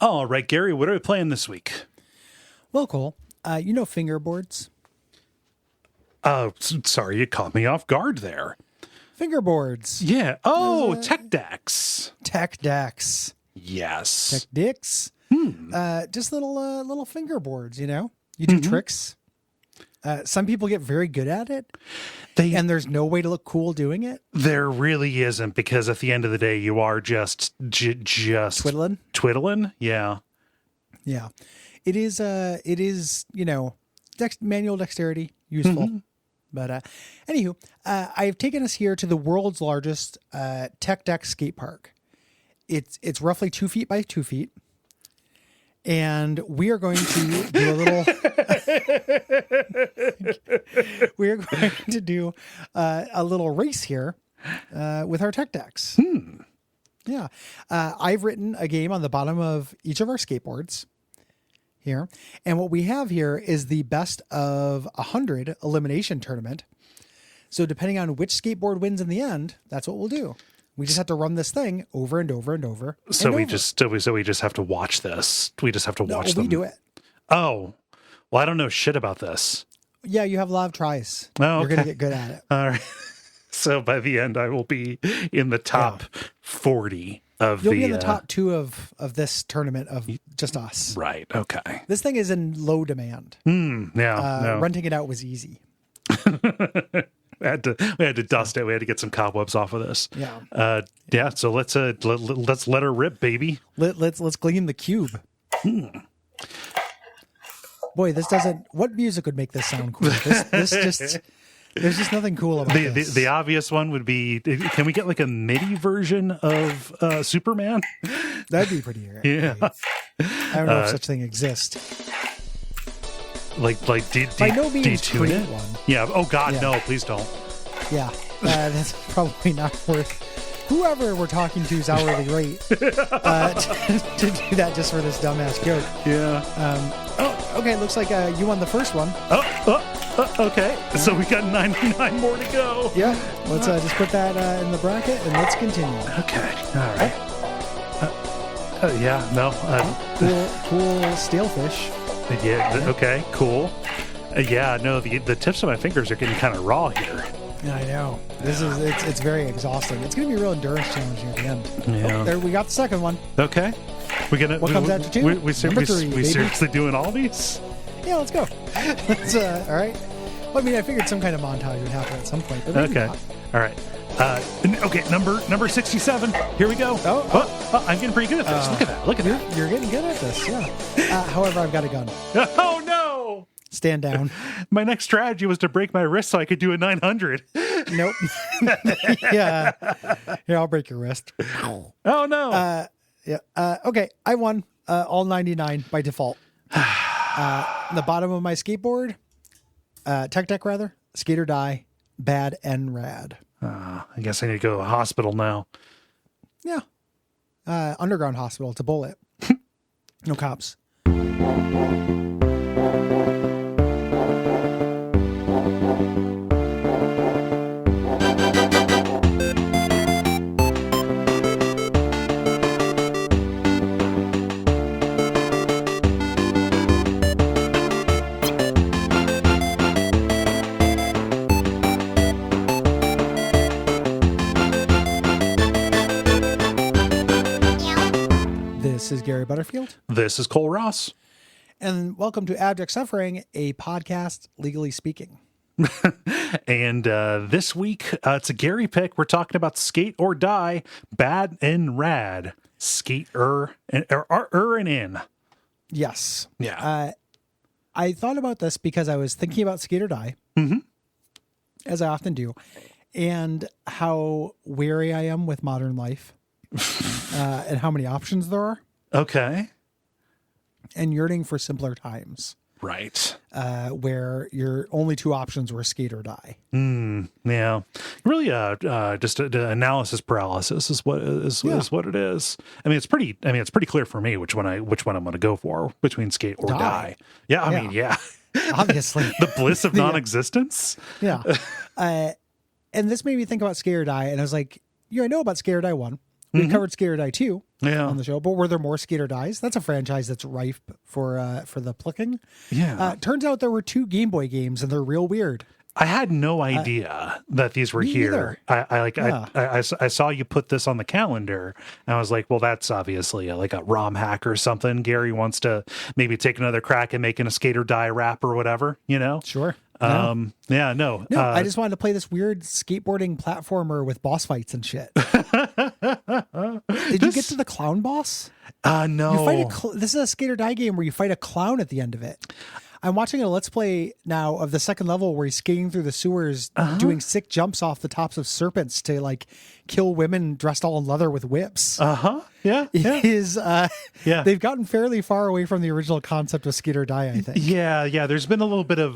All right, Gary, what are we playing this week? Well, Cole, you know fingerboards? Sorry, you caught me off guard there. Fingerboards. Yeah. Oh, tech decks. Tech decks. Yes. Tech dicks. Just little fingerboards, you know? You do tricks. Some people get very good at it, and there's no way to look cool doing it. There really isn't, because at the end of the day, you are just Twiddling. Twiddling, yeah. Yeah. It is, you know, manual dexterity, useful. But anywho, I've taken us here to the world's largest tech deck skate park. It's roughly 2 feet by 2 feet. And we are going to do a little. We are going to do a little race here with our tech decks. Yeah, I've written a game on the bottom of each of our skateboards here, and what we have here is the best of 100 elimination tournament. So depending on which skateboard wins in the end, that's what we'll do. We just have to run this thing over and over and over. So we just have to watch this. We just have to watch them. We do it. Oh, well, I don't know shit about this. Yeah, you have a lot of tries. Oh, You're going to get good at it. All right. So by the end, I will be in the top 40 of You'll be in the top 2 of this tournament of just us. Right. Okay. This thing is in low demand. Yeah. Renting it out was easy. We had to dust it. We had to get some cobwebs off of this. Yeah. Yeah. So let's let her rip, baby. Let's clean the cube. Boy, this doesn't. What music would make this sound cool? This just. There's just nothing cool about this. The obvious one would be, can we get like a MIDI version of Superman? That'd be pretty great. Yeah. I don't know if such thing exists. By no means detune it? One. Yeah. Oh God, no! Please don't. Yeah, that's probably not worth whoever we're talking to's hourly rate to do that just for this dumbass joke. Yeah. Okay. Looks like you won the first one. Okay. So we got 99 more to go. Yeah. Let's just put that in the bracket and let's continue. Okay. All right. Yeah. No. Cool steel fish. Yeah. Okay. Cool. Yeah. No. The tips of my fingers are getting kind of raw here. Yeah, I know. It's very exhausting. It's going to be a real endurance challenge here at the end. Yeah. There, we got the second one. Okay. What comes after 2? We seriously doing all these? Yeah. Let's go. Let's, all right. Well, I mean, I figured some kind of montage would happen at some point, but okay. Not. All right. Okay, number 67. Here we go. Oh, I'm getting pretty good at this. Look at that. You're getting good at this, yeah. However, I've got a gun. Oh, no. Stand down. My next strategy was to break my wrist so I could do a 900. Nope. Yeah. Here, I'll break your wrist. Oh, no. Yeah. Okay, I won all 99 by default. The bottom of my skateboard, tech deck rather, skate or die, bad and rad. I guess I need to go to the hospital now. Yeah. Underground hospital. It's a bullet. No cops. This is Gary Butterfield. This is Cole Ross. And welcome to Abject Suffering, a podcast, legally speaking. And this week, it's a Gary pick. We're talking about skate or die, bad and rad. Skate and in. Yes. Yeah. I thought about this because I was thinking about skate or die, as I often do, and how wary I am with modern life and how many options there are. Okay. And yearning for simpler times. Right. Where your only 2 options were skate or die. Yeah. Really, just analysis paralysis is what it is. I mean, it's pretty clear for me which one I'm going to go for between skate or die. Yeah. I mean, yeah. Obviously. The bliss of non-existence. Yeah. And this made me think about skate or die. And I was like, I know about skate or die 1. We covered skate or die 2. on the show. But were there more Skate or Dies? That's a franchise that's rife for the plucking. Yeah. Turns out there were 2 Game Boy games, and they're real weird. I had no idea that these were here. I saw you put this on the calendar, and I was like, well, that's obviously like a ROM hack or something. Gary wants to maybe take another crack at making a Skate or Die rap or whatever, you know? Sure. No, I just wanted to play this weird skateboarding platformer with boss fights and shit. Did you get to the clown boss? No. You fight this is a Skate or Die game where you fight a clown at the end of it. I'm watching a Let's Play now of the second level where he's skating through the sewers, doing sick jumps off the tops of serpents to like kill women dressed all in leather with whips. Yeah. They've gotten fairly far away from the original concept of Skate or Die, I think. Yeah. There's been a little bit of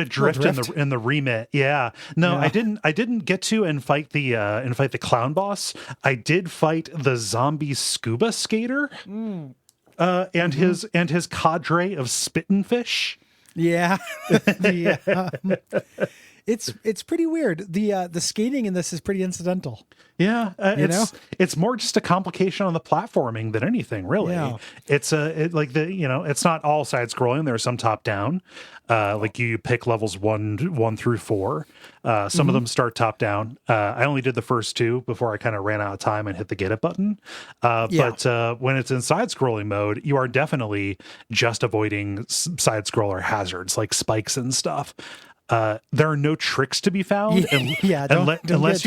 drift. in the remit. Yeah. No, yeah. I didn't get to and fight the clown boss. I did fight the zombie scuba skater. And his cadre of spittin' fish. Yeah. It's pretty weird. The skating in this is pretty incidental. Yeah, it's more just a complication on the platforming than anything, really. Yeah. It's it's not all side scrolling. There's some top down. Like you pick levels 1 through 4. Some of them start top down. I only did the first 2 before I kind of ran out of time and hit the get it button. But when it's in side scrolling mode, you are definitely just avoiding side scroller hazards like spikes and stuff. There are no tricks to be found, unless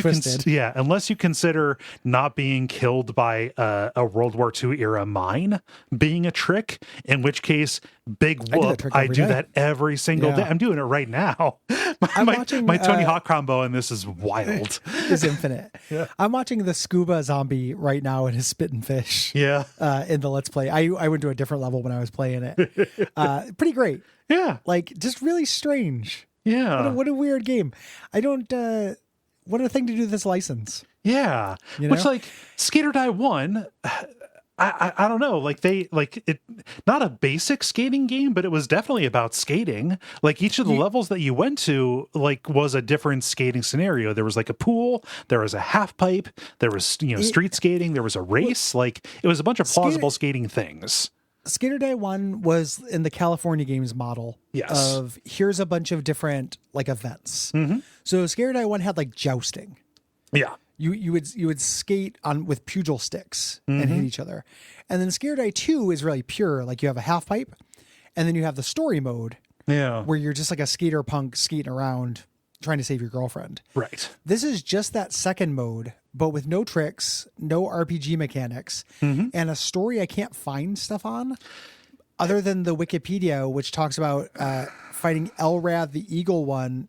you consider not being killed by a World War II era mine being a trick. In which case, big whoop! I do that every single day. I'm doing it right now. My Tony Hawk combo in this is wild. Is infinite. Yeah. I'm watching the scuba zombie right now in his spitting fish. Yeah. In the Let's Play, I went to a different level when I was playing it. Pretty great. Yeah. Like just really strange. Yeah. What a weird game. I don't, what a thing to do with this license. Yeah. Which like Skate or Die 1, I don't know, like it, not a basic skating game, but it was definitely about skating. Like each of the levels that you went to like was a different skating scenario. There was like a pool, there was a half pipe, there was, street skating, there was a race. Like it was a bunch of plausible skating things. Skate or Die 1 was in the California Games model of here's a bunch of different like events. So Skate or Die 1 had like jousting. Yeah. You would skate on with pugil sticks and hit each other. And then Skate or Die 2 is really pure. Like you have a half pipe and then you have the story mode where you're just like a skater punk skating around trying to save your girlfriend. Right. This is just that second mode, but with no tricks, no RPG mechanics, and a story I can't find stuff on other than the Wikipedia, which talks about fighting Elrad, the evil one,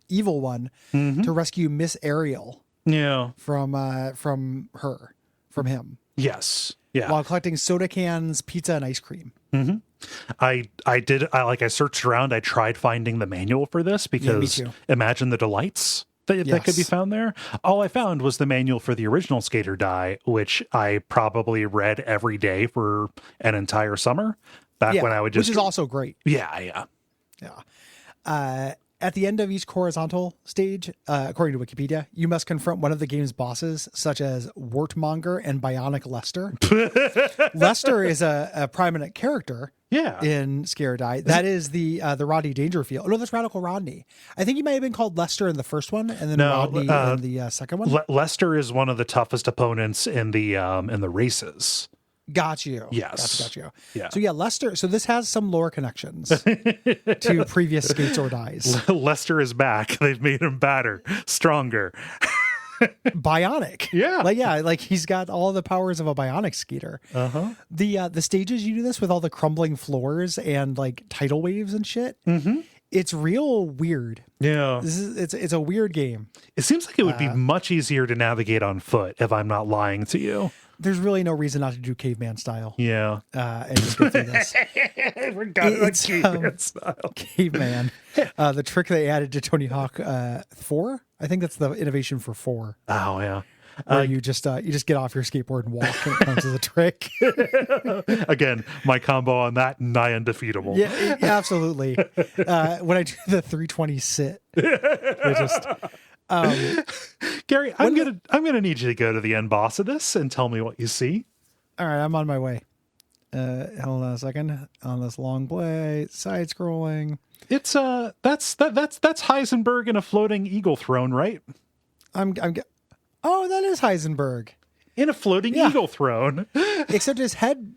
to rescue Miss Ariel. Yeah. From him. Yes. Yeah. While collecting soda cans, pizza, and ice cream. I searched around. I tried finding the manual for this because imagine the delights that could be found there. All I found was the manual for the original Skate or Die, which I probably read every day for an entire summer back when I would just... Which is also great. Yeah. At the end of each horizontal stage, according to Wikipedia, you must confront one of the game's bosses, such as Wartmonger and Bionic Lester. Lester is a prominent character in Skate or Die. That is the Rodney Dangerfield. No, that's Radical Rodney. I think he might have been called Lester in the first one, and then Rodney in the second one. Lester is one of the toughest opponents in the races. Got you. Yes. Got you. Yeah. So Lester. So this has some lore connections to previous Skates or Dies. Lester is back. They've made him badder, stronger, bionic. Yeah. Like he's got all the powers of a bionic skater. The stages you do this with all the crumbling floors and like tidal waves and shit. It's real weird. Yeah. It's a weird game. It seems like it would be much easier to navigate on foot, if I'm not lying to you. There's really no reason not to do caveman style. Yeah. And just get through this. I forgot about caveman style. Caveman. The trick they added to Tony Hawk 4. I think that's the innovation for 4. Oh, yeah. Where you just get off your skateboard and walk and it counts as a trick. Again, my combo on that, nigh undefeatable. Yeah, absolutely. When I do the 320 sit, it just... Gary, I'm gonna need you to go to the end boss of this and tell me what you see. All right, I'm on my way. Hold on a second. On this long play, side scrolling. It's that's Heisenberg in a floating eagle throne, right? Oh, that is Heisenberg In a floating eagle throne. except his head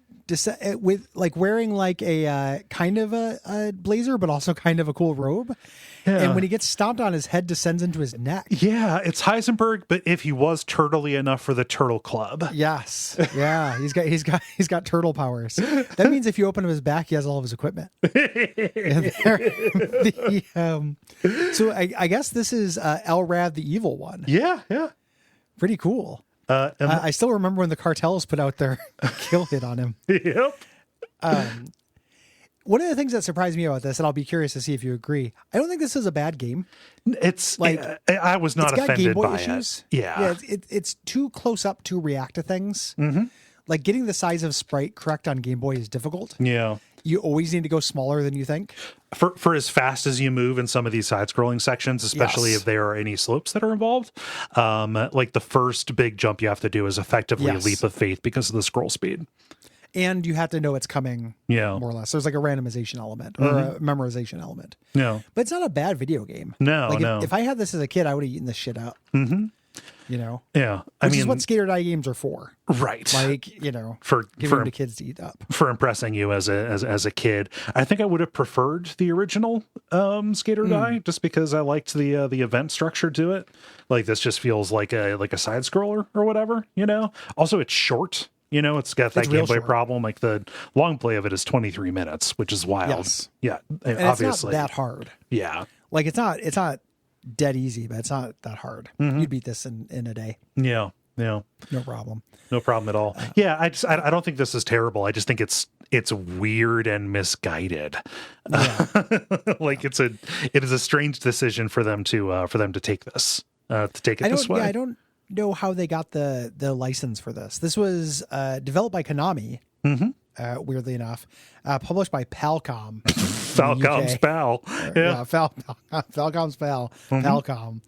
with like wearing like a kind of a blazer, but also kind of a cool robe. Yeah. And when he gets stomped on, his head descends into his neck. Yeah, it's Heisenberg, but if he was turtly enough for the Turtle Club. Yes. Yeah. He's got turtle powers. That means if you open up his back, he has all of his equipment. So I guess this is Elrad the evil one. Yeah, yeah. Pretty cool. I still remember when the cartels put out their kill hit on him. Yep. One of the things that surprised me about this, and I'll be curious to see if you agree, I don't think this is a bad game. It's like I was not offended Game Boy by issues. it. Yeah. It's too close up to react to things. Mm-hmm. Like getting the size of sprite correct on Game Boy is difficult. Yeah. You always need to go smaller than you think. For as fast as you move in some of these side-scrolling sections, especially if there are any slopes that are involved, like the first big jump you have to do is effectively a leap of faith because of the scroll speed. And you have to know it's coming, more or less. There's like a randomization element or a memorization element. No. But it's not a bad video game. No, like no. If I had this as a kid, I would have eaten this shit up. Mm-hmm. You know? Yeah. Which is what Skater Die games are for. Right. Like, you know, for giving them to kids to eat up. For impressing you as a kid. I think I would have preferred the original Skater Die just because I liked the event structure to it. Like this just feels like a side scroller or whatever, you know? Also it's short. You know, it's got that Game Boy problem. Like the long play of it is 23 minutes, which is wild. Yes. Yeah. And obviously. it's not that hard. Yeah. Like it's not dead easy, but it's not that hard. You'd beat this in a day. Yeah. Yeah. No problem. No problem at all. Yeah. I don't think this is terrible. I just think it's weird and misguided. Yeah. Like it is a strange decision for them to take this, to take it this way. Yeah, I don't know how they got the license for this. This was developed by Konami, weirdly enough, published by Palcom. Falcom's pal. Yeah. Falcom's pal. Palcom.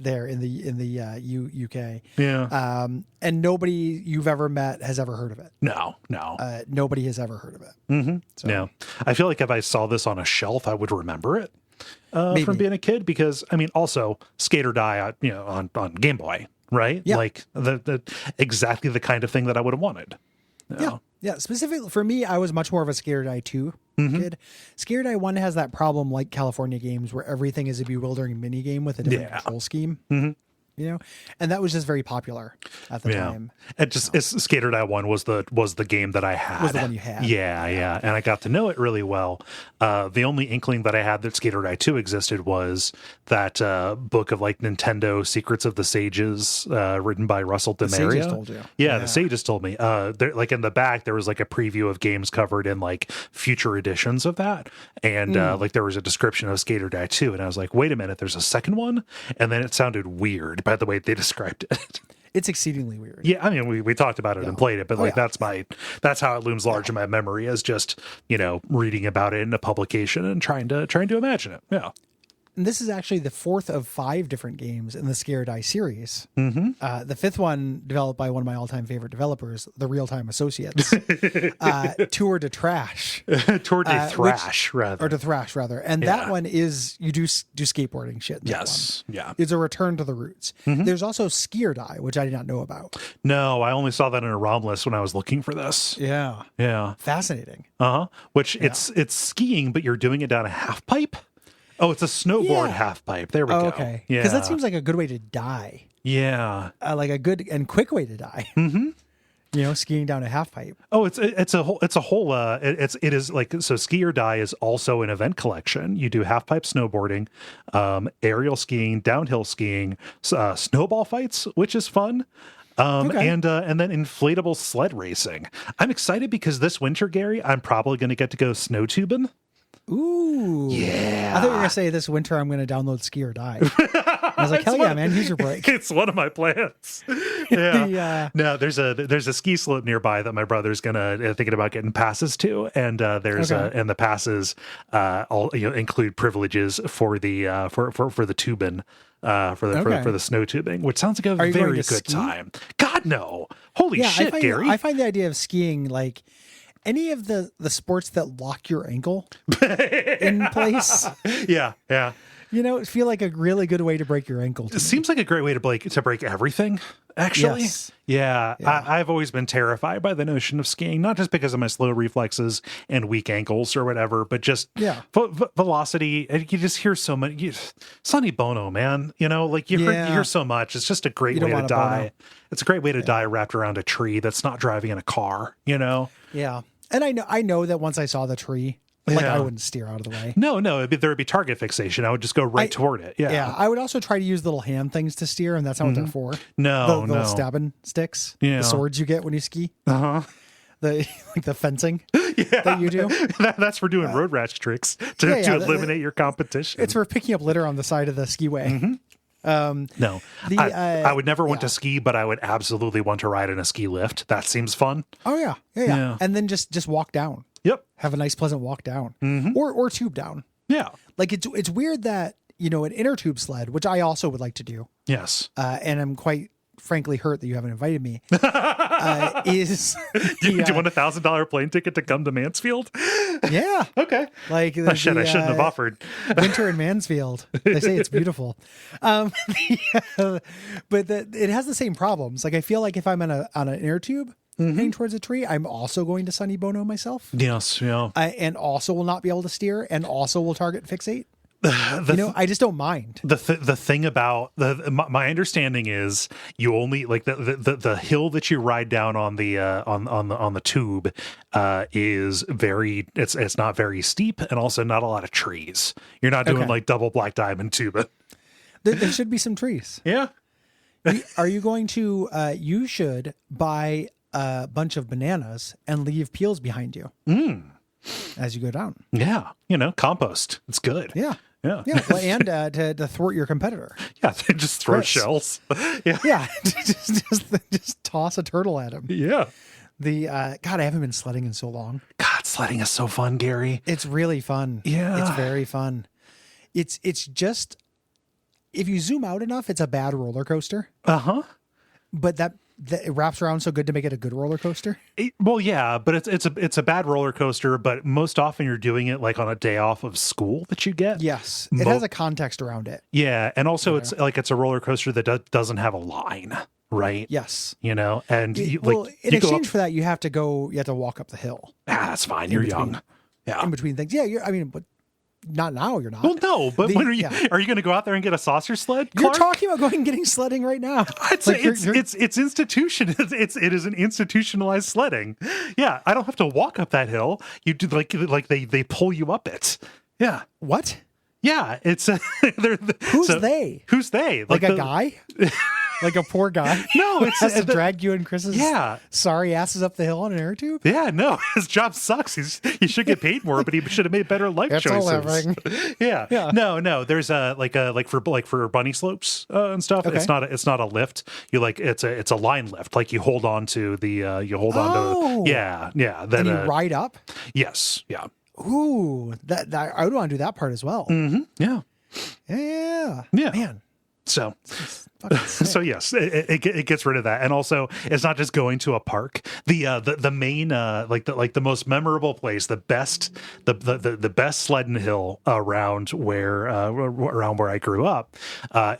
There in the UK. Yeah. And nobody you've ever met has ever heard of it. No. Nobody has ever heard of it. Mm-hmm. So. Yeah. I feel like if I saw this on a shelf, I would remember it. From being a kid, because I mean, also Skater Die, on Game Boy, right? Yeah. Like the exactly the kind of thing that I would have wanted. Yeah. Specifically for me, I was much more of a Skater Die 2 kid. Skater Die 1 has that problem, like California games, where everything is a bewildering mini game with a different control scheme. You know, and that was just very popular at the time. It just Skater Die 1 was the game that I had. Was the one you had. Yeah. And I got to know it really well. The only inkling that I had that Skater Die 2 existed was that book of like Nintendo Secrets of the Sages, written by Russell Demaria. The Sages told you. Yeah, the Sages told me. There, like in the back, there was like a preview of games covered in like future editions of that. And like there was a description of Skater Die 2. And I was like, wait a minute, there's a second one? And then it sounded weird by the way they described it. It's exceedingly weird. Yeah, I mean, we talked about it and played it, but that's how it looms large in my memory, as just, reading about it in a publication and trying to imagine it. Yeah. And this is actually the fourth of 5 different games in the Scare Die series. The fifth one, developed by one of my all-time favorite developers, the Real Time Associates, Tour de Trash. Tour de Thrash, rather. Or to Thrash, rather. And that one is, you do skateboarding shit. Yes. Yeah. It's a return to the roots. There's also Skier Die, which I did not know about. No, I only saw that in a ROM list when I was looking for this. Yeah. Yeah. Fascinating. Which it's skiing, but you're doing it down a half pipe. Oh, it's a snowboard half pipe. There we go. Okay. Yeah. Because that seems like a good way to die. Yeah. Like a good and quick way to die. Skiing down a half pipe. Oh, it is like, so Ski or Die is also an event collection. You do half pipe snowboarding, aerial skiing, downhill skiing, snowball fights, which is fun. And then inflatable sled racing. I'm excited because this winter, Gary, I'm probably going to get to go snow tubing. Ooh. Yeah. I thought you were going to say this winter I'm going to download Ski or Die. I was like, hell yeah, man, use your break. It's one of my plans. Yeah. No, there's a ski slope nearby that my brother's thinking about getting passes to, and and the passes all include privileges for the for the tubing. For the snow tubing, which sounds like a very good time. God No. Holy shit, Gary. I find the idea of skiing like any of the sports that lock your ankle in place. Yeah. Feel like a really good way to break your ankle. It seems like a great way to break everything, actually. Yes. Yeah. I've always been terrified by the notion of skiing, not just because of my slow reflexes and weak ankles or whatever, but just velocity. And you just hear so many. Sonny Bono, man. You hear so much. It's just a great way to die. It's a great way to die wrapped around a tree that's not driving in a car, Yeah. And I know that once I saw the tree, I wouldn't steer out of the way. No, there would be target fixation. I would just go right toward it. Yeah. Yeah. I would also try to use little hand things to steer, and that's not what they're for. No, the little stabbing sticks. Yeah. The swords you get when you ski. Uh-huh. The fencing that you do. That's for doing road rash tricks to eliminate your competition. It's for picking up litter on the side of the skiway. Mm-hmm. No, I would never want to ski, but I would absolutely want to ride in a ski lift. That seems fun. Oh yeah. And then just walk down. Yep. Have a nice pleasant walk down, or tube down. Yeah. Like it's weird that an inner tube sled, which I also would like to do. Yes. And I'm quite frankly hurt that you haven't invited me. Is do you want $1,000 plane ticket to come to Mansfield? Yeah. Okay. Like I shouldn't have offered. Winter in Mansfield. They say it's beautiful. But it has the same problems. Like I feel like if I'm on an inner tube heading towards a tree, I'm also going to Sonny Bono myself. Yes. Yeah. And also will not be able to steer, and also will target fixate. I just don't mind. The thing about my understanding is you only like the hill that you ride down on the tube is it's not very steep, and also not a lot of trees. You're not doing like double black diamond tube. There should be some trees. Yeah. Are you going to? You should buy a bunch of bananas and leave peels behind you as you go down. Yeah, compost. It's good. Yeah. Yeah. Well, and to thwart your competitor. Yeah, just throw shells. Yeah. Yeah. just toss a turtle at him. Yeah. God, I haven't been sledding in so long. God, sledding is so fun, Gary. It's really fun. Yeah. It's very fun. It's just, if you zoom out enough, it's a bad roller coaster. Uh-huh. But that it wraps around so good to make it a good roller coaster. Well, yeah, but it's a bad roller coaster, but most often you're doing it like on a day off of school that you get. Yes. It has a context around it. Yeah. And also it's a roller coaster that doesn't have a line, right? Yes. And in exchange for that, you have to walk up the hill. That's fine. You're young. Yeah. In between things. Yeah. But not now. You're not. Well, no, but when are you going to go out there and get a saucer sled, You're Clark? talking about going and getting sledding right now. It's institution. It is an institutionalized sledding. Yeah. I don't have to walk up that hill. You do like they pull you up it. Yeah. What? Yeah. It's Who's they? Who's they? Like a guy? Like a poor guy? No, it's has to drag you and Chris's yeah. sorry asses up the hill on an air tube? Yeah, no, his job sucks. He should get paid more, but he should have made better life choices. Yeah. No. There's like for bunny slopes and stuff. Okay. It's not a lift. It's a line lift. Like you hold on to the yeah. Then you ride up. Yes. Yeah. Ooh, that I would want to do that part as well. Mm-hmm. Yeah. Yeah. Man. So yes, it gets rid of that, and also it's not just going to a park. The main the most memorable place, the best sledding hill around where I grew up.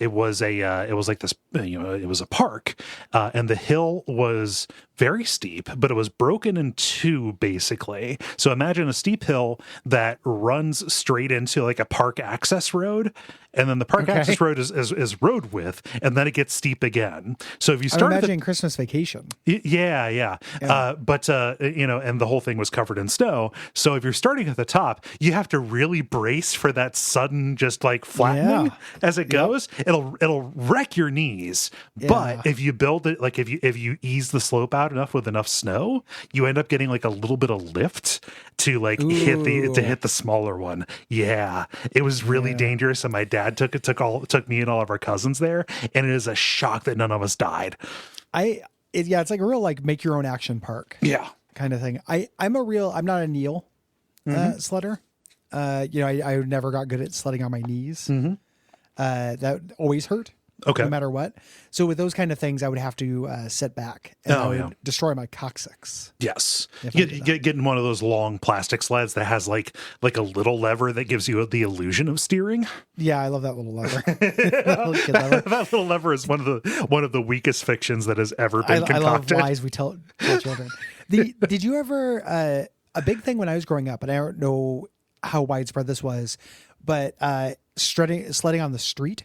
It was a park, and the hill was very steep, but it was broken in two basically. So imagine a steep hill that runs straight into like a park access road, and then the park access road is road width, and then it gets steep again. So if you start, I'm imagining Christmas Vacation. Yeah. But and the whole thing was covered in snow. So if you're starting at the top, you have to really brace for that sudden just like flattening as it goes. It'll wreck your knees. Yeah. But if you build it, like if you ease the slope out enough with enough snow, you end up getting like a little bit of lift to like hit the smaller one. Yeah, it was really dangerous, and my dad took me and all of our cousins there, and it is a shock that none of us died. It's like a real like make your own action park. Yeah, kind of thing. I'm not a kneel sledder. I never got good at sledding on my knees. Mm-hmm. That always hurt. Okay. no matter what. So with those kind of things, I would have to sit back and I would destroy my coccyx. Yes. Getting one of those long plastic sleds that has like a little lever that gives you the illusion of steering. Yeah, I love that little lever. That little kid lever. That little lever is one of the weakest fictions that has ever been concocted. I love lies we tell children. Did you ever a big thing when I was growing up, and I don't know how widespread this was, but sledding on the street?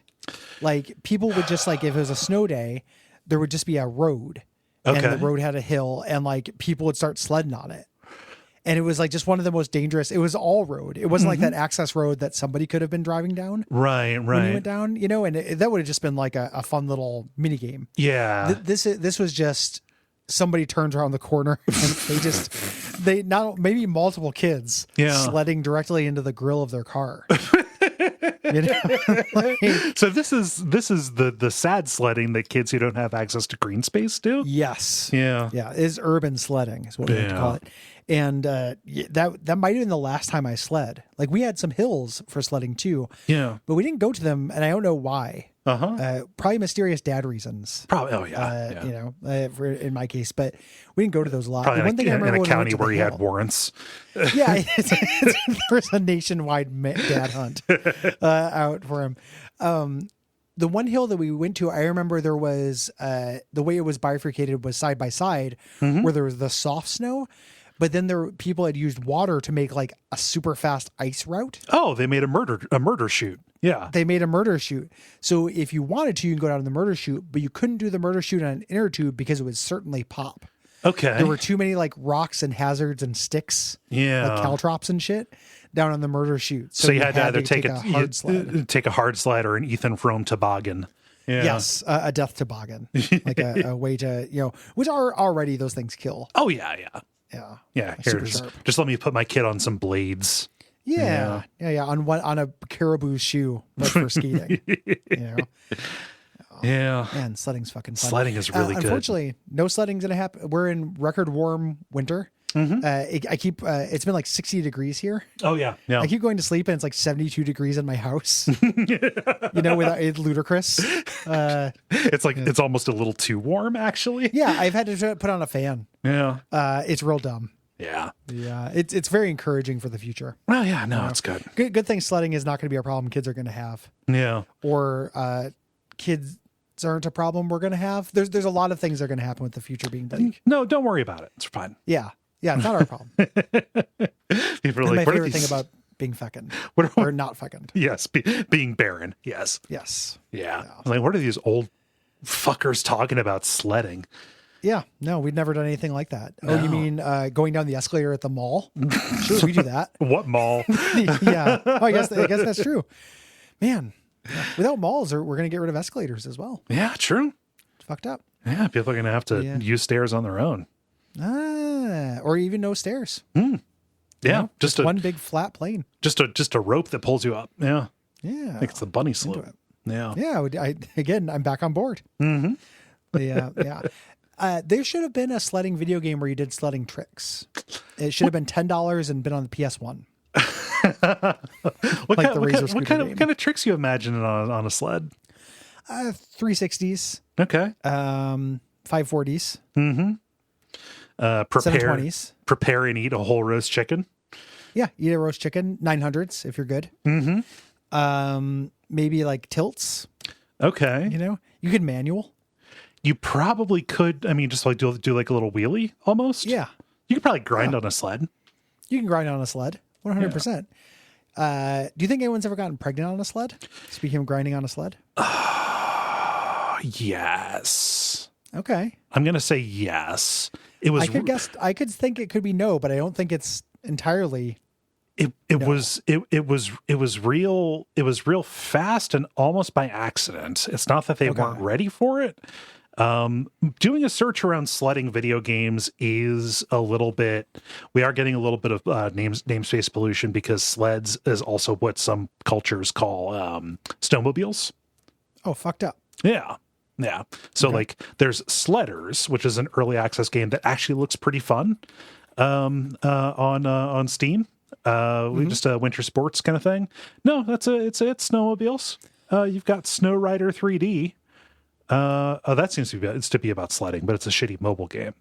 Like people would just like, if it was a snow day, there would just be a road and the road had a hill and like people would start sledding on it. And it was like just one of the most dangerous. It was all road. It wasn't like that access road that somebody could have been driving down. Right. When you went down, and that would have just been like a fun little mini game. Yeah. This was just somebody turns around the corner and they maybe multiple kids sledding directly into the grill of their car. So this is the sad sledding that kids who don't have access to green space do. Yes. Yeah. Is urban sledding is what we like to call it. And that might have been the last time I sled. Like we had some hills for sledding too. Yeah. But we didn't go to them, and I don't know why. Probably mysterious dad reasons. Probably. Oh yeah. In my case, but we didn't go to those a lot. Probably one thing I remember in a county where you had warrants. Yeah, there was a nationwide dad hunt out for him. The one hill that we went to, I remember there was the way it was bifurcated was side by side, where there was the soft snow. But then people had used water to make like a super fast ice route. Oh, they made a murder chute. Yeah. They made a murder chute. So if you wanted to, you can go down the murder chute, but you couldn't do the murder chute on an inner tube because it would certainly pop. Okay. There were too many like rocks and hazards and sticks. Yeah. Like caltrops and shit down on the murder chute. So you had to either take a hard slide or an Ethan Frome toboggan. Yeah. Yes, a death toboggan. Like a way to, which are already those things kill. Oh, yeah. Yeah. Here, just let me put my kid on some blades. Yeah. On a caribou shoe, but for skating. Yeah. Man, sledding's fucking fun. Sledding is really good. Unfortunately, no sledding's gonna happen. We're in record warm winter. It's been like 60 degrees here. Oh yeah. I keep going to sleep and it's like 72 degrees in my house. It's ludicrous. It's like it's almost a little too warm, actually. Yeah, I've had to put on a fan. Yeah. It's real dumb. Yeah. It's very encouraging for the future. Well, yeah, no, it's good. Good thing sledding is not going to be a problem kids are going to have. Yeah. Or kids aren't a problem we're going to have. There's a lot of things that are going to happen with the future being bleak. No, don't worry about it. It's fine. Yeah, it's not our problem. People are and like, my favorite thing about being fecund or not fecund. Yes, being barren. Yes. Yeah. Like, what are these old fuckers talking about sledding? Yeah, no, we'd never done anything like that. No. Oh, you mean going down the escalator at the mall? Sure, we do that. What mall? Yeah. Oh, I guess that's true. Man, without malls, we're going to get rid of escalators as well. Yeah, true. It's fucked up. Yeah, people are going to have to use stairs on their own. Or even no stairs. Yeah, just one big flat plane. Just a rope that pulls you up. Yeah. Yeah. I think it's the bunny slope. Yeah. Yeah. I'm back on board. Mm-hmm. Yeah. There should have been a sledding video game where you did sledding tricks. It should have been $10 and been on the PS1. What kind of tricks you imagine on a sled? 360s. Okay. 540s. Mm-hmm. 720s. Prepare and eat a whole roast chicken. Yeah, eat a roast chicken. 900s if you're good. Mm-hmm. Maybe like tilts. Okay. You could manual. You probably could. I mean, just like do like a little wheelie almost. Yeah. You could probably grind on a sled. You can grind on a sled. 100%. Do you think anyone's ever gotten pregnant on a sled? Speaking of grinding on a sled. Yes. Okay. I'm going to say yes. It was. I could think it could be no, but I don't think it's entirely. It was real. It was real fast and almost by accident. It's not that they weren't ready for it. Doing a search around sledding video games is a little bit. We are getting a little bit of namespace pollution because sleds is also what some cultures call snowmobiles. Oh, fucked up. Yeah. Yeah. So like there's Sledders, which is an early access game that actually looks pretty fun on Steam. Just a winter sports kind of thing. No, it's snowmobiles. You've got Snow Rider 3D, That seems to be about sledding, but it's a shitty mobile game.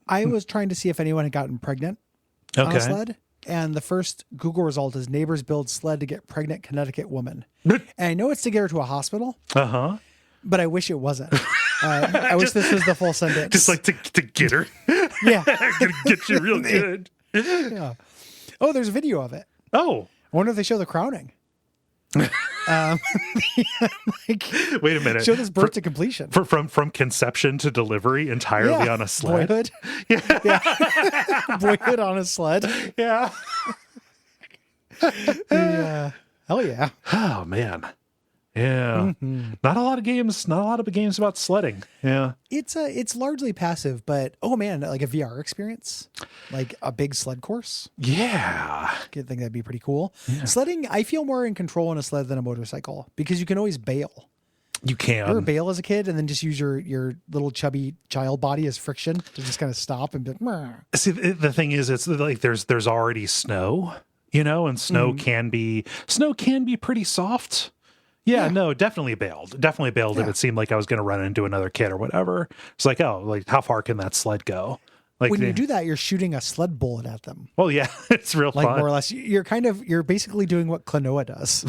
I was trying to see if anyone had gotten pregnant on a sled. And the first Google result is neighbors build sled to get pregnant Connecticut woman. And I know it's to get her to a hospital. Uh-huh. But I wish it wasn't. I wish this was the full sentence. Just like to get her. Yeah. I'm going to get you real good. Yeah. Oh, there's a video of it. Oh. I wonder if they show the crowning. Wait a minute. Show this birth to completion. From conception to delivery entirely on a sled. Boyhood. Yeah. Boyhood on a sled. Yeah. Hell yeah. Oh man. Yeah. Mm-hmm. Not a lot of games about sledding. Yeah. It's largely passive, but oh man, like a VR experience, like a big sled course. Yeah. I think that'd be pretty cool. Yeah. Sledding, I feel more in control on a sled than a motorcycle because you can always bail. You can. You ever bail as a kid and then just use your little chubby child body as friction to just kind of stop and be like, meh. See, the thing is, it's like there's already snow, and snow can be pretty soft. Yeah, no, definitely bailed. If it seemed like I was going to run into another kid or whatever. It's like, oh, like how far can that sled go? Like when you do that, you're shooting a sled bullet at them. Well, yeah, it's real like fun. More or less, you're basically doing what Klonoa does.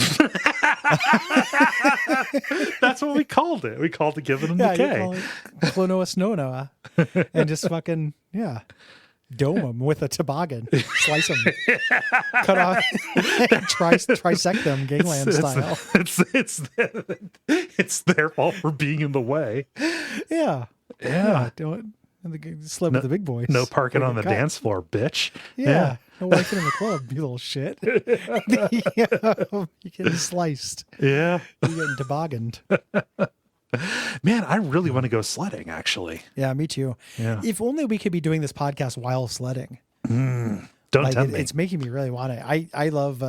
That's what we called it. We called it giving them the K. Call it Klonoa Snonoa, and just fucking dome them with a toboggan, slice them, cut off, trisect them, gangland style. It's their fault for being in the way. Yeah. Don't sled with the big boys. No parking on the dance floor, bitch. Yeah. No wife in the club, you little shit. You're getting sliced. Yeah. You're getting tobogganed. Man, I really want to go sledding, actually. Yeah, me too. Yeah. If only we could be doing this podcast while sledding. Don't tempt me. It's making me really want it. I love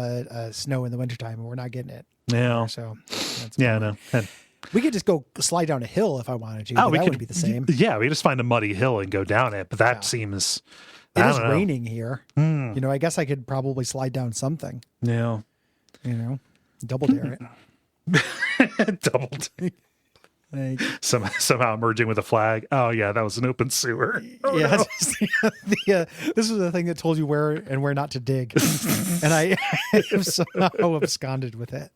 snow in the wintertime, and we're not getting it. Yeah. So no. We could just go slide down a hill if I wanted to. That would be the same. Yeah, we just find a muddy hill and go down it. But that seems... It is raining here. I guess I could probably slide down something. Yeah. Double dare it. Double dare. Somehow merging with a flag. Oh yeah, that was an open sewer. Oh, yeah, no. This was the thing that told you where and where not to dig, and I have somehow absconded with it.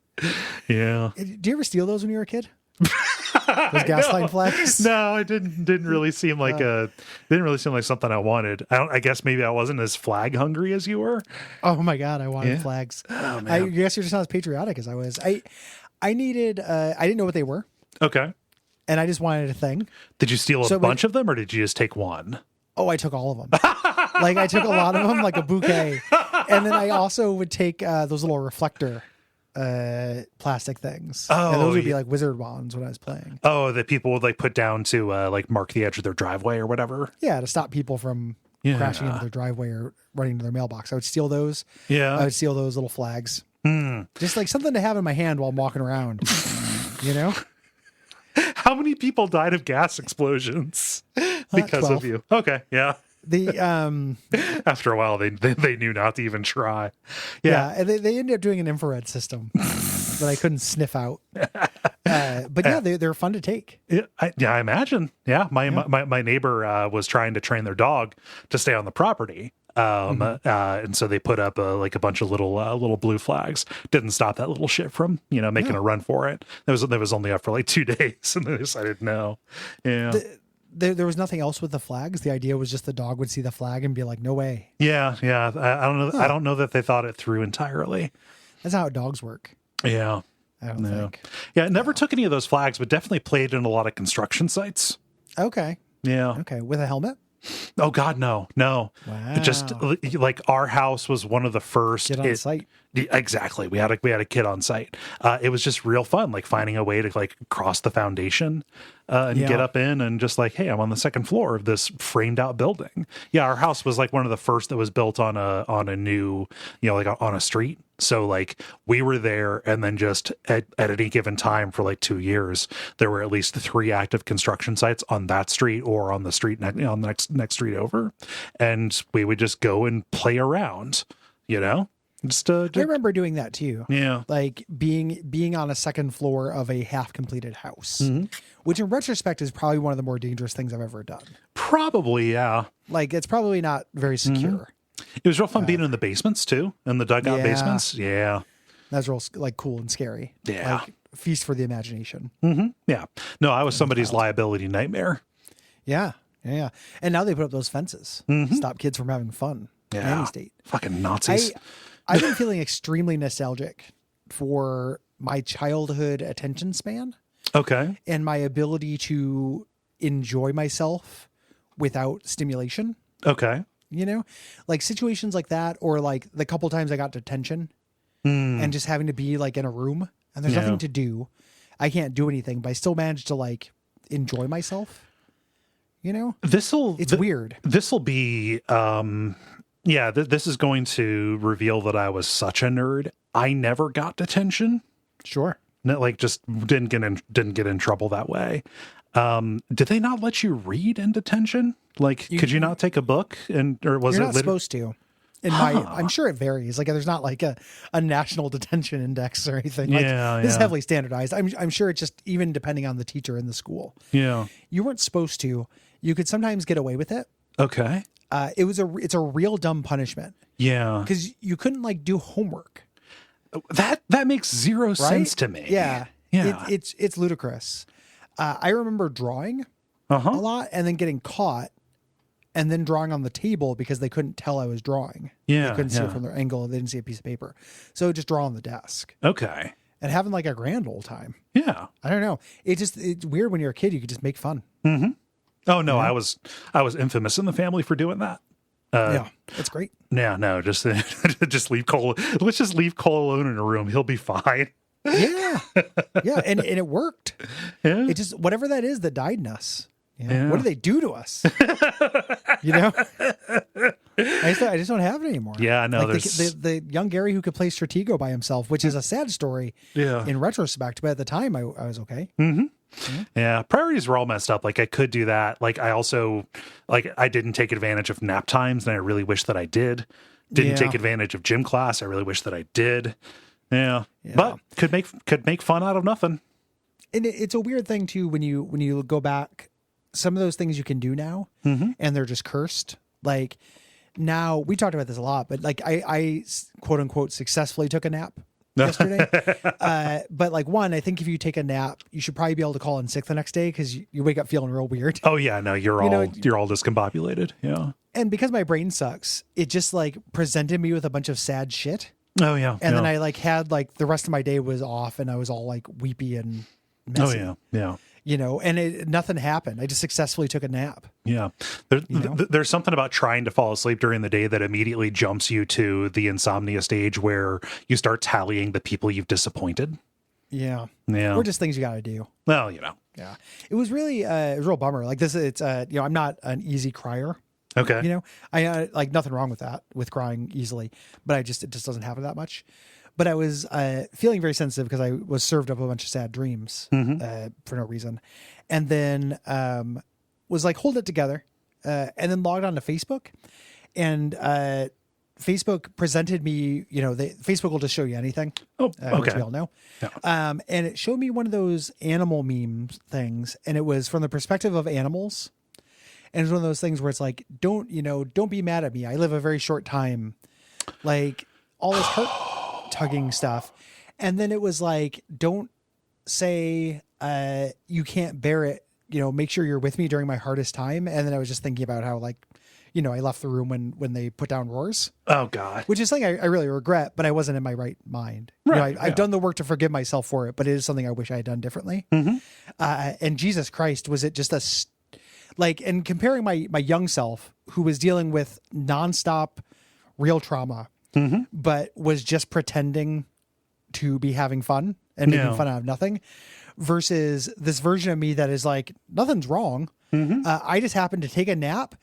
Yeah. Do you ever steal those when you were a kid? Those gaslight flags? No, it didn't really seem like something I wanted. I guess maybe I wasn't as flag hungry as you were. Oh my god, I wanted flags. Oh man. I guess you're just not as patriotic as I was. I needed. I didn't know what they were. Okay. And I just wanted a thing. Did you steal a bunch of them, or did you just take one? Oh, I took all of them. Like I took a lot of them, like a bouquet. And then I also would take those little reflector plastic things. Oh, and those would be like wizard wands when I was playing. Oh, that people would like put down to like mark the edge of their driveway or whatever. Yeah, to stop people from crashing into their driveway or running into their mailbox. I would steal those. Yeah. I would steal those little flags. Just like something to have in my hand while I'm walking around. How many people died of gas explosions because 12. of you? Okay, yeah. The After a while, they knew not to even try. Yeah, and they ended up doing an infrared system that I couldn't sniff out. But yeah, they're fun to take. I imagine. Yeah, my neighbor was trying to train their dog to stay on the property. And so they put up a bunch of little blue flags. Didn't stop that little shit from making a run for it. That was only up for like 2 days, and they decided no. Yeah. There was nothing else with the flags. The idea was just the dog would see the flag and be like, "No way." Yeah. I don't know. Huh. I don't know that they thought it through entirely. That's how dogs work. Yeah. I don't think. Yeah. Never took any of those flags, but definitely played in a lot of construction sites. Okay. Yeah. Okay. With a helmet? Oh God, no. Wow. Just like our house was one of the first. Get on site. Exactly. We had a kid on site. It was just real fun, like finding a way to like cross the foundation and get up in and just like, hey, I'm on the second floor of this framed out building. Yeah, our house was like one of the first that was built on a new, like on a street. So like we were there, and then just at any given time for like 2 years, there were at least 3 active construction sites on that street or on the street on the next street over, and we would just go and play around. Just I remember doing that too. yeah. Like being on a second floor of a half completed house, which in retrospect is probably one of the more dangerous things I've ever done. Probably, yeah. Like it's probably not very secure. It was real fun being in the basements too, in the dugout Yeah. basements. Yeah. That's real like cool and scary. Yeah. Like feast for the imagination. Yeah. No, I was somebody's liability nightmare. Yeah. Yeah. And now they put up those fences. Stop kids from having fun in Yeah. any state. Fucking Nazis. I've been feeling extremely nostalgic for my childhood attention span Okay. and my ability to enjoy myself without stimulation. Okay. You know, like situations like that, or like the couple times I got detention and just having to be like in a room and there's Yeah. nothing to do. I can't do anything, but I still managed to like enjoy myself. You know, it's weird. This'll be, yeah, this is going to reveal that I was such a nerd. I never got detention. Sure. No, like just didn't get in trouble that way. Did they not let you read in detention? Like, could you not take a book or was You're it not supposed to? I'm sure it varies. Like there's not like a national detention index or anything. Like, Yeah, this is yeah. heavily standardized. I'm sure it's just even depending on the teacher in the school. Yeah. You weren't supposed to. You could sometimes get away with it. Okay. It's a real dumb punishment Yeah. because you couldn't like do homework. That makes zero sense to me. Yeah. Yeah. It's ludicrous. I remember drawing a Uh-huh. lot and then getting caught and then drawing on the table because they couldn't tell I was drawing. Yeah, They couldn't see yeah. it from their angle. They didn't see a piece of paper. So just draw on the desk Okay. and having like a grand old time. Yeah. I don't know. It's weird when you're a kid, you could just make fun. Oh no, I was infamous in the family for doing that. Yeah. That's great. Yeah, no, just just leave Cole. Let's just leave Cole alone in a room. He'll be fine. Yeah. Yeah. And it worked. Yeah. It just, whatever that is that died in us. You know, Yeah. what do they do to us? You know, I just don't have it anymore. Yeah, no, like there's the young Gary who could play Stratego by himself, which is a sad story yeah. in retrospect, but at the time I was okay. Yeah, priorities were all messed up. Like I could do that. Like I also I didn't take advantage of nap times and I really wish that I did. Didn't Yeah. take advantage of gym class. I really wish that I did. Yeah. Yeah. But could make fun out of nothing. And it's a weird thing too when you go back. Some of those things you can do now, and they're just cursed. Like now, we talked about this a lot, but like I quote unquote successfully took a nap yesterday. But like I think if you take a nap, you should probably be able to call in sick the next day because you wake up feeling real weird. Oh yeah, no, you're all discombobulated. Yeah. And because my brain sucks, it just like presented me with a bunch of sad shit. Oh yeah. And then I like had like the rest of my day was off, and I was all like weepy and Oh messy. yeah. Yeah. You know, and nothing happened. I just successfully took a nap. Yeah. There's something about trying to fall asleep during the day that immediately jumps you to the insomnia stage where you start tallying the people you've disappointed. Yeah. Yeah. Or just things you got to do. Well, Yeah. It was really it was a real bummer. Like this, it's I'm not an easy crier. Okay. You know, I like nothing wrong with that, with crying easily, but it just doesn't happen that much. But I was feeling very sensitive because I was served up a bunch of sad dreams for no reason. And then was like, hold it together. And then logged on to Facebook. And Facebook presented me, Facebook will just show you anything. Oh, okay. Which we all know. Yeah. And it showed me one of those animal meme things. And it was from the perspective of animals. And it's one of those things where it's like, don't be mad at me. I live a very short time. Like all this heart tugging stuff. And then it was like, don't say you can't bear it, make sure you're with me during my hardest time. And then I was just thinking about how like, I left the room when they put down roars. Oh God. Which is something I really regret, but I wasn't in my right mind. Right, I've done the work to forgive myself for it, but it is something I wish I had done differently. And Jesus Christ, was it just and comparing my young self who was dealing with nonstop real trauma, but was just pretending to be having fun and making fun out of nothing, versus this version of me that is like, nothing's wrong. I just happened to take a nap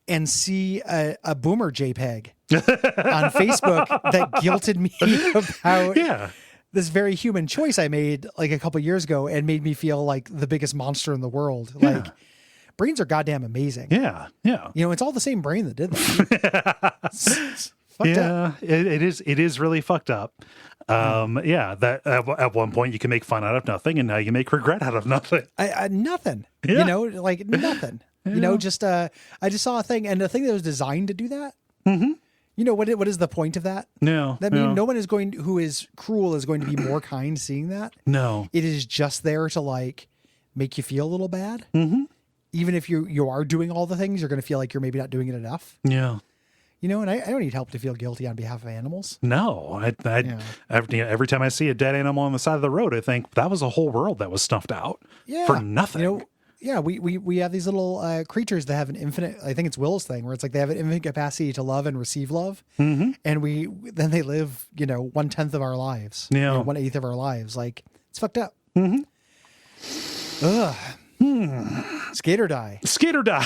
and see a boomer JPEG on Facebook that guilted me about this very human choice I made like a couple years ago and made me feel like the biggest monster in the world. Like brains are goddamn amazing. Yeah. Yeah. It's all the same brain that did that. fucked up. it is really fucked up. That at one point you can make fun out of nothing, and now you make regret out of nothing. Nothing. Yeah. You know, like nothing. Yeah. You know, just I just saw a thing, and the thing that was designed to do that. Mm-hmm. You know what is the point of that? No, That mean no one is who is cruel is going to be more kind seeing that. No, it is just there to like make you feel a little bad. Mm-hmm. Even if you are doing all the things, you're going to feel like you're maybe not doing it enough. Yeah. You know, and I don't need help to feel guilty on behalf of animals. No, every time I see a dead animal on the side of the road, I think that was a whole world that was snuffed out for nothing. You know, yeah, we have these little creatures that have an infinite. I think it's Will's thing, where it's like they have an infinite capacity to love and receive love, and then they live 1/10 of our lives, 1/8 of our lives. Like it's fucked up. Mm-hmm. Ugh. Skate or die. Skate or die.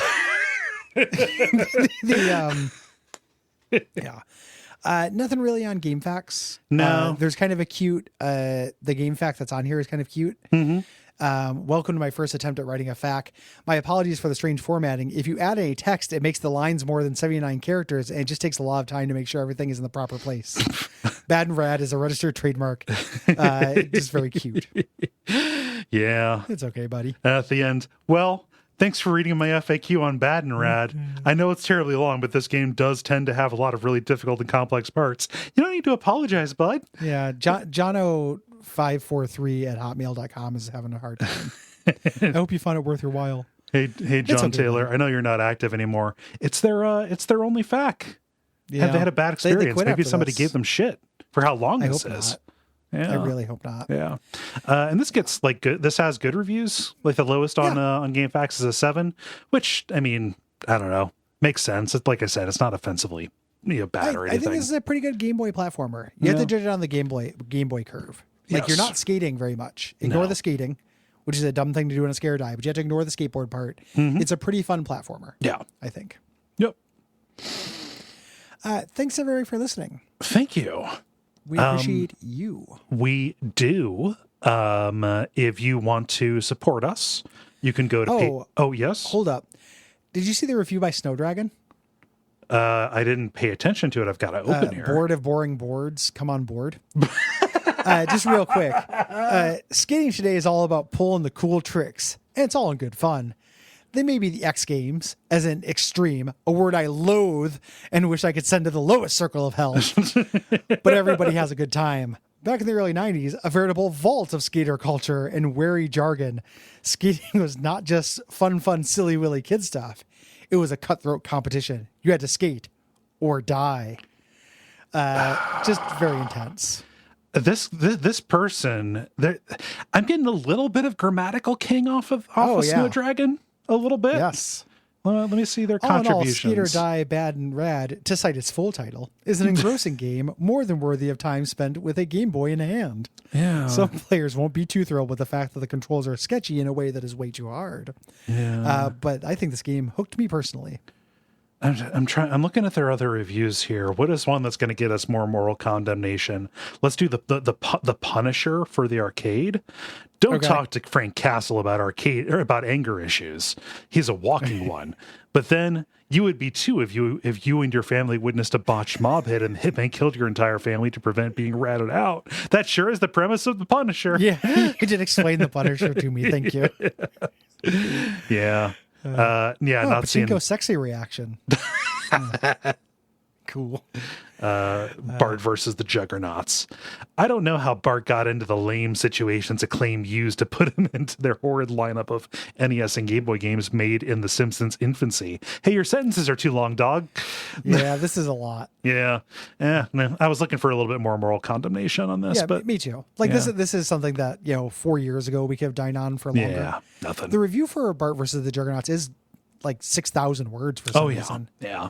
Nothing really on game facts. No. There's kind of a cute, the game fact that's on here is kind of cute. Welcome to my first attempt at writing a fact. My apologies for the strange formatting. If you add a text, it makes the lines more than 79 characters, and it just takes a lot of time to make sure everything is in the proper place. Bad and Rad is a registered trademark. Just very cute. Yeah. It's okay, buddy. At the end, well, thanks for reading my FAQ on Bad and Rad. I know it's terribly long, but this game does tend to have a lot of really difficult and complex parts. You don't need to apologize, bud. Yeah, Jono543@hotmail.com is having a hard time. I hope you found it worth your while. Hey, John Taylor, I know you're not active anymore. It's their only FAQ. Yeah. Have they had a bad experience? Maybe somebody gave them shit for how long this is. Not. Yeah. I really hope not. Yeah. And this gets like good. This has good reviews. Like the lowest on GameFAQs is a 7, which I mean, I don't know, makes sense. It's like I said, it's not offensively bad or anything. I think this is a pretty good Game Boy platformer. You have to judge it on the Game Boy curve. Like you're not skating very much. Ignore the skating, which is a dumb thing to do in a scare die, but you have to ignore the skateboard part. It's a pretty fun platformer. Yeah. I think. Yep. Thanks everybody for listening. Thank you. We appreciate you. We do. If you want to support us, you can go to yes. Hold up. Did you see the review by Snowdragon? I didn't pay attention to it. I've got to open here. Bored of boring boards. Come on board. Just real quick. Skating today is all about pulling the cool tricks, and it's all in good fun. They may be the X Games, as in extreme, a word I loathe and wish I could send to the lowest circle of hell. But everybody has a good time. Back in the early 90s, a veritable vault of skater culture and wary jargon. Skating was not just fun, silly willy kid stuff. It was a cutthroat competition. You had to skate or die. Just very intense. This person, I'm getting a little bit of grammatical king off of Snowdragon. A little bit. Yes. Let me see their contributions. Skate or Die, Bad and Rad, to cite its full title, is an engrossing game more than worthy of time spent with a Game Boy in hand. Yeah. Some players won't be too thrilled with the fact that the controls are sketchy in a way that is way too hard. Yeah. But I think this game hooked me personally. I'm looking at their other reviews here. What is one that's going to get us more moral condemnation? Let's do the Punisher for the arcade. Don't talk to Frank Castle about arcade or about anger issues. He's a walking one. But then you would be too if you and your family witnessed a botched mob hit and the hitman killed your entire family to prevent being ratted out. That sure is the premise of the Punisher. Yeah, you did explain the Punisher to me. Thank you. Yeah. Not seeing Pachinko sexy reaction. Cool. Bart versus the Juggernauts. I don't know how Bart got into the lame situations Acclaim used to put him into their horrid lineup of NES and Game Boy games made in The Simpsons' infancy. Hey, your sentences are too long, dog. Yeah, this is a lot. Yeah. No, I was looking for a little bit more moral condemnation on this. Yeah, but me too. Like this is something that 4 years ago we could have dined on for longer. Yeah, nothing. The review for Bart versus the Juggernauts is like 6,000 words for some reason. Yeah.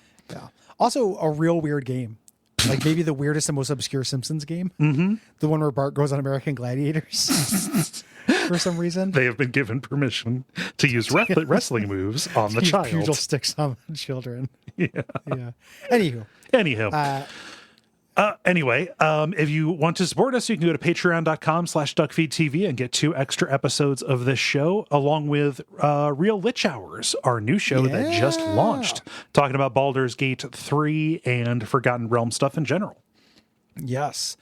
Also, a real weird game. Like maybe the weirdest and most obscure Simpsons game. Mm-hmm. The one where Bart goes on American Gladiators for some reason. They have been given permission to use wrestling moves on the child. Pugil sticks on children. Yeah. Anywho. Anyway, if you want to support us, you can go to patreon.com/Duckfeed.tv and get 2 extra episodes of this show, along with Real Lich Hours, our new show that just launched, talking about Baldur's Gate 3 and Forgotten Realm stuff in general. Yes.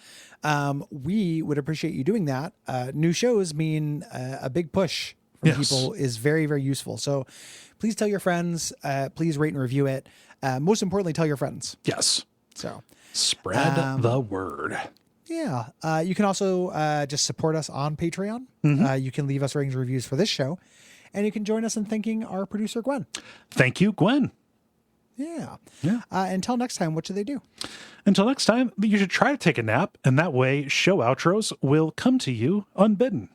We would appreciate you doing that. New shows mean a big push from people is very, very useful. So please tell your friends, please rate and review it. Most importantly, tell your friends. Yes. So spread the word. Yeah. You can also just support us on Patreon. You can leave us ratings and reviews for this show, and you can join us in thanking our producer, Gwen. Thank you, Gwen. Yeah. Until next time, what should they do? Until next time, you should try to take a nap, and that way show outros will come to you unbidden.